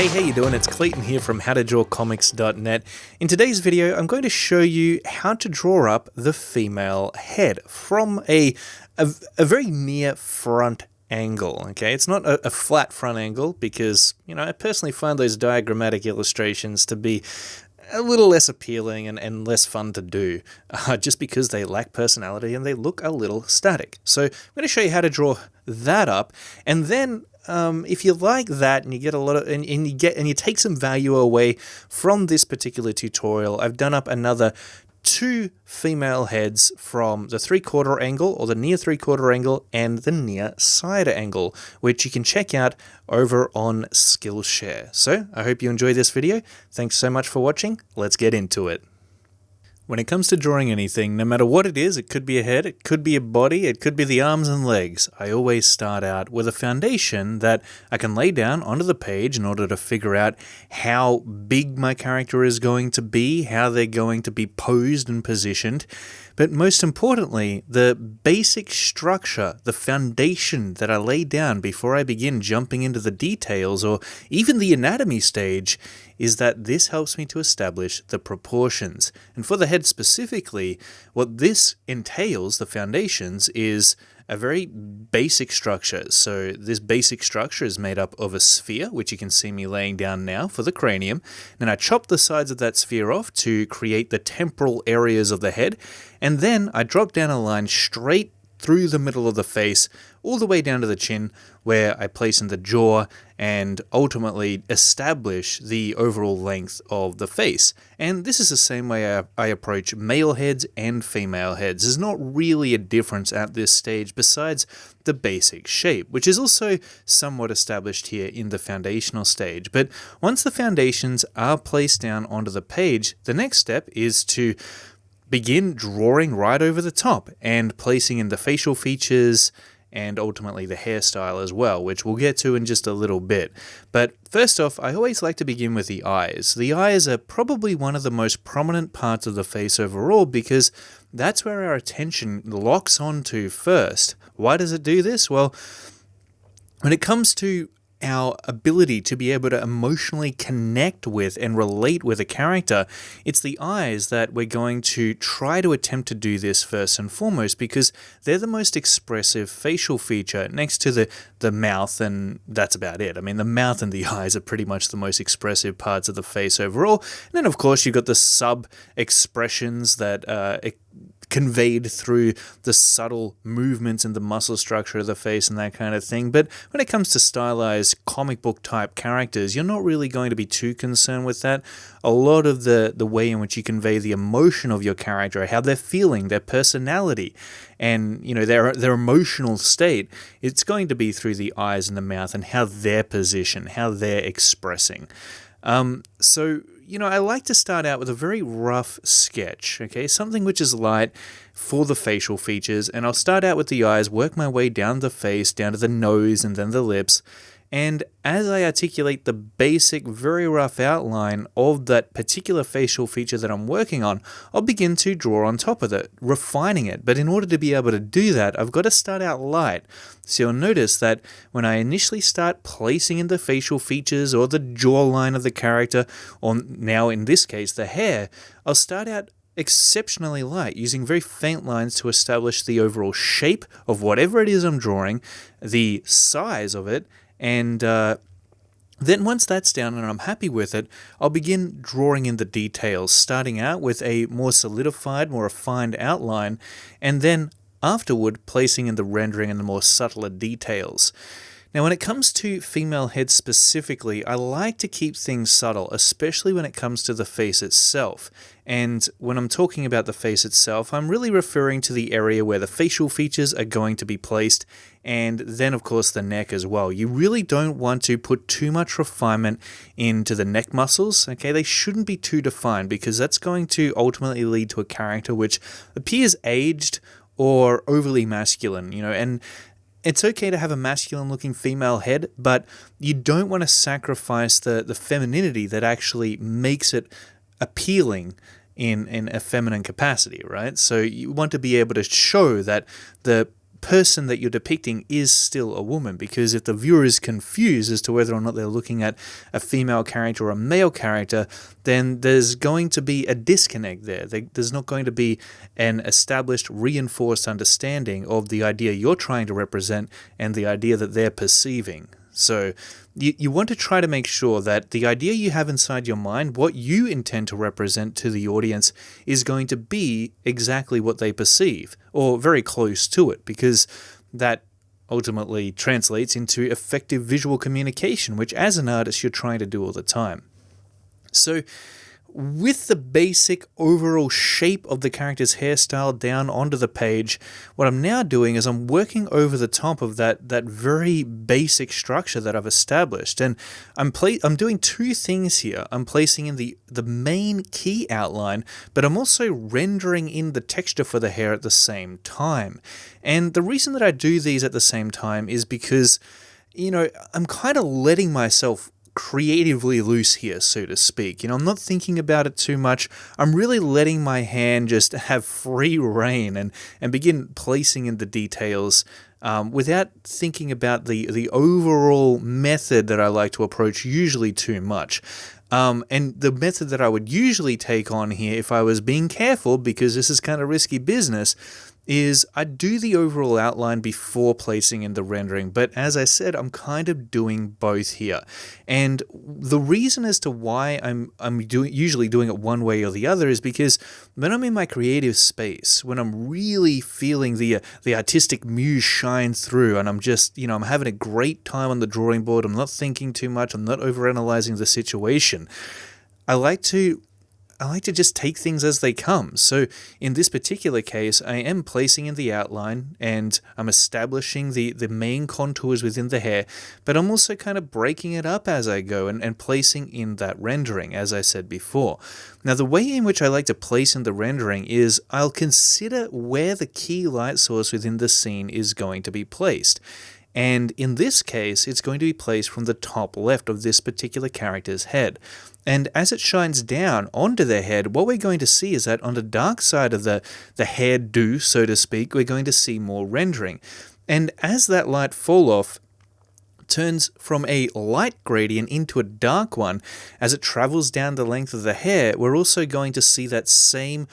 Hey, how you doing? It's Clayton here from howtodrawcomics.net. In today's video, I'm going to show you how to draw up the female head from a very near front angle, okay? It's not a flat front angle because, I personally find those diagrammatic illustrations to be a little less appealing and less fun to do, just because they lack personality and they look a little static. So I'm going to show you how to draw that up, and then if you like that and you get a lot of and you take some value away from this particular tutorial, I've done up another 2 female heads from the 3/4 angle or the near 3/4 angle and the near side angle, which you can check out over on Skillshare. So I hope you enjoy this video. Thanks so much for watching. Let's get into it. When it comes to drawing anything, no matter what it is, it could be a head, it could be a body, it could be the arms and legs, I always start out with a foundation that I can lay down onto the page in order to figure out how big my character is going to be, how they're going to be posed and positioned. But most importantly, the basic structure, the foundation that I lay down before I begin jumping into the details or even the anatomy stage, is that this helps me to establish the proportions. And for the head specifically, what this entails, the foundations, is a very basic structure. So this basic structure is made up of a sphere, which you can see me laying down now for the cranium. Then I chop the sides of that sphere off to create the temporal areas of the head. And then I drop down a line straight through the middle of the face, all the way down to the chin, where I place in the jaw and ultimately establish the overall length of the face. And this is the same way I approach male heads and female heads. There's not really a difference at this stage besides the basic shape, which is also somewhat established here in the foundational stage. But once the foundations are placed down onto the page, the next step is to begin drawing right over the top and placing in the facial features and ultimately the hairstyle as well, which we'll get to in just a little bit. But first off, I always like to begin with the eyes. The eyes are probably one of the most prominent parts of the face overall because that's where our attention locks onto first. Why does it do this? Well, when it comes to our ability to be able to emotionally connect with and relate with a character, it's the eyes that we're going to try to attempt to do this first and foremost because they're the most expressive facial feature next to the mouth, and that's about it. I mean, the mouth and the eyes are pretty much the most expressive parts of the face overall. And then, of course, you've got the sub-expressions that conveyed through the subtle movements in the muscle structure of the face and that kind of thing. But when it comes to stylized comic book type characters, you're not really going to be too concerned with that. A lot of the way in which you convey the emotion of your character, how they're feeling, their personality, and their emotional state, it's going to be through the eyes and the mouth and how they're positioned, how they're expressing. I like to start out with a very rough sketch, okay? Something which is light for the facial features, and I'll start out with the eyes, work my way down the face, down to the nose, and then the lips. And as I articulate the basic, very rough outline of that particular facial feature that I'm working on, I'll begin to draw on top of it, refining it. But in order to be able to do that, I've got to start out light. So you'll notice that when I initially start placing in the facial features or the jawline of the character, or now in this case the hair, I'll start out exceptionally light, using very faint lines to establish the overall shape of whatever it is I'm drawing, the size of it, and then once that's down and I'm happy with it, I'll begin drawing in the details, starting out with a more solidified, more refined outline, and then afterward placing in the rendering and the more subtler details. Now, when it comes to female heads specifically, I like to keep things subtle, especially when it comes to the face itself. And when I'm talking about the face itself, I'm really referring to the area where the facial features are going to be placed, and then, of course, the neck as well. You really don't want to put too much refinement into the neck muscles, okay? They shouldn't be too defined because that's going to ultimately lead to a character which appears aged or overly masculine, and it's okay to have a masculine-looking female head, but you don't want to sacrifice the femininity that actually makes it appealing in a feminine capacity, right? So you want to be able to show that the person that you're depicting is still a woman, because if the viewer is confused as to whether or not they're looking at a female character or a male character, then there's going to be a disconnect there. There's not going to be an established, reinforced understanding of the idea you're trying to represent and the idea that they're perceiving. So you want to try to make sure that the idea you have inside your mind, what you intend to represent to the audience, is going to be exactly what they perceive, or very close to it, because that ultimately translates into effective visual communication, which as an artist you're trying to do all the time. So with the basic overall shape of the character's hairstyle down onto the page, what I'm now doing is I'm working over the top of that very basic structure that I've established. And I'm doing two things here. I'm placing in the main key outline, but I'm also rendering in the texture for the hair at the same time. And the reason that I do these at the same time is because, I'm kind of letting myself creatively loose here, so to speak. I'm not thinking about it too much. I'm really letting my hand just have free rein and begin placing in the details without thinking about the overall method that I like to approach usually too much. And the method that I would usually take on here, if I was being careful, because this is kind of risky business, is I do the overall outline before placing in the rendering. But as I said, I'm kind of doing both here. And the reason as to why I'm usually doing it one way or the other is because when I'm in my creative space, when I'm really feeling the artistic muse shine through, and I'm just, I'm having a great time on the drawing board, I'm not thinking too much, I'm not overanalyzing the situation, I like to just take things as they come. So in this particular case, I am placing in the outline and I'm establishing the main contours within the hair, but I'm also kind of breaking it up as I go and placing in that rendering, as I said before. Now, the way in which I like to place in the rendering is I'll consider where the key light source within the scene is going to be placed. And in this case, it's going to be placed from the top left of this particular character's head. And as it shines down onto their head, what we're going to see is that on the dark side of the hairdo, so to speak, we're going to see more rendering. And as that light fall off turns from a light gradient into a dark one, as it travels down the length of the hair, we're also going to see that same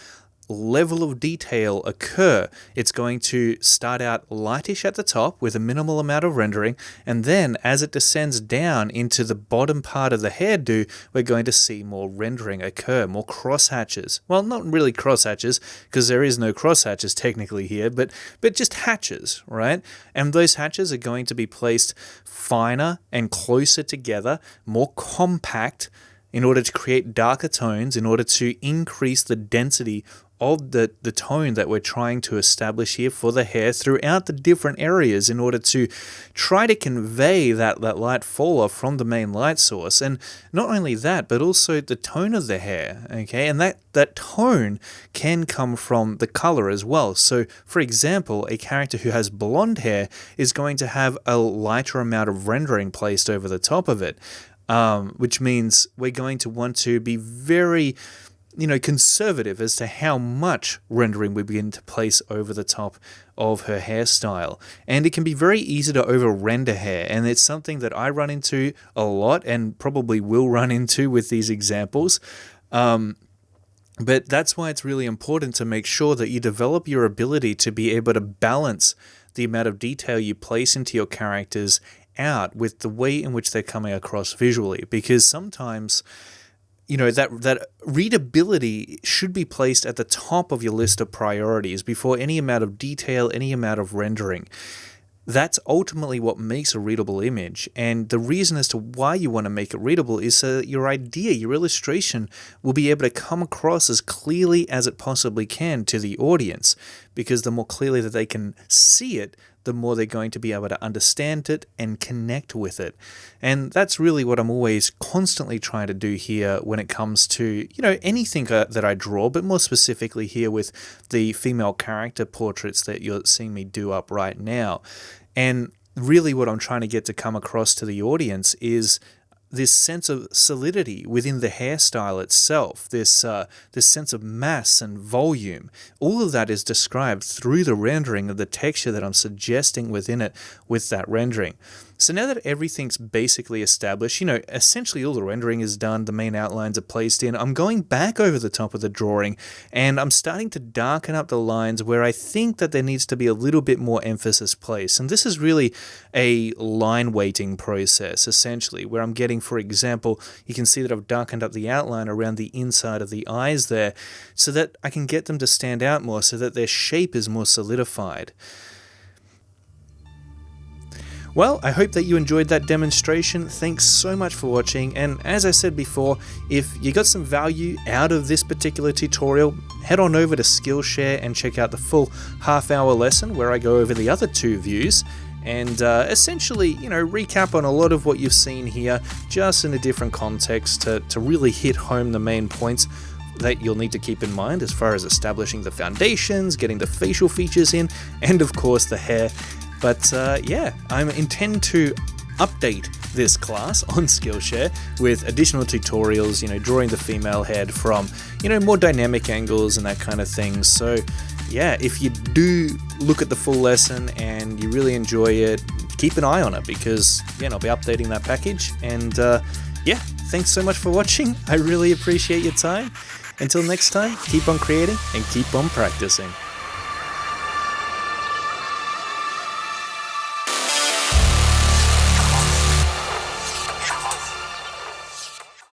level of detail occur. It's going to start out lightish at the top with a minimal amount of rendering, and then as it descends down into the bottom part of the hairdo, we're going to see more rendering occur, more crosshatches. Well, not really crosshatches, because there is no crosshatches technically here, but just hatches, right? And those hatches are going to be placed finer and closer together, more compact, in order to create darker tones, in order to increase the density of the tone that we're trying to establish here for the hair throughout the different areas, in order to try to convey that light fall off from the main light source. And not only that, but also the tone of the hair, okay? And that tone can come from the color as well. So, for example, a character who has blonde hair is going to have a lighter amount of rendering placed over the top of it, which means we're going to want to be very conservative as to how much rendering we begin to place over the top of her hairstyle. And it can be very easy to over-render hair, and it's something that I run into a lot and probably will run into with these examples. But that's why it's really important to make sure that you develop your ability to be able to balance the amount of detail you place into your characters out with the way in which they're coming across visually, because sometimes that readability should be placed at the top of your list of priorities before any amount of detail, any amount of rendering. That's ultimately what makes a readable image, and the reason as to why you want to make it readable is so that your idea, your illustration, will be able to come across as clearly as it possibly can to the audience, because the more clearly that they can see it, the more they're going to be able to understand it and connect with it. And that's really what I'm always constantly trying to do here when it comes to, anything that I draw, but more specifically here with the female character portraits that you're seeing me do up right now. And really what I'm trying to get to come across to the audience is this sense of solidity within the hairstyle itself, this sense of mass and volume. All of that is described through the rendering of the texture that I'm suggesting within it with that rendering. So now that everything's basically established, essentially all the rendering is done, the main outlines are placed in, I'm going back over the top of the drawing and I'm starting to darken up the lines where I think that there needs to be a little bit more emphasis placed. And this is really a line weighting process, essentially, where I'm getting, for example, you can see that I've darkened up the outline around the inside of the eyes there so that I can get them to stand out more, so that their shape is more solidified. Well, I hope that you enjoyed that demonstration. Thanks so much for watching, and as I said before, if you got some value out of this particular tutorial, head on over to Skillshare and check out the full half-hour lesson where I go over the other two views and essentially, recap on a lot of what you've seen here, just in a different context to really hit home the main points that you'll need to keep in mind as far as establishing the foundations, getting the facial features in, and of course the hair. But yeah, I intend to update this class on Skillshare with additional tutorials, drawing the female head from, more dynamic angles and that kind of thing. So yeah, if you do look at the full lesson and you really enjoy it, keep an eye on it, because I'll be updating that package. And yeah, thanks so much for watching. I really appreciate your time. Until next time, keep on creating and keep on practicing.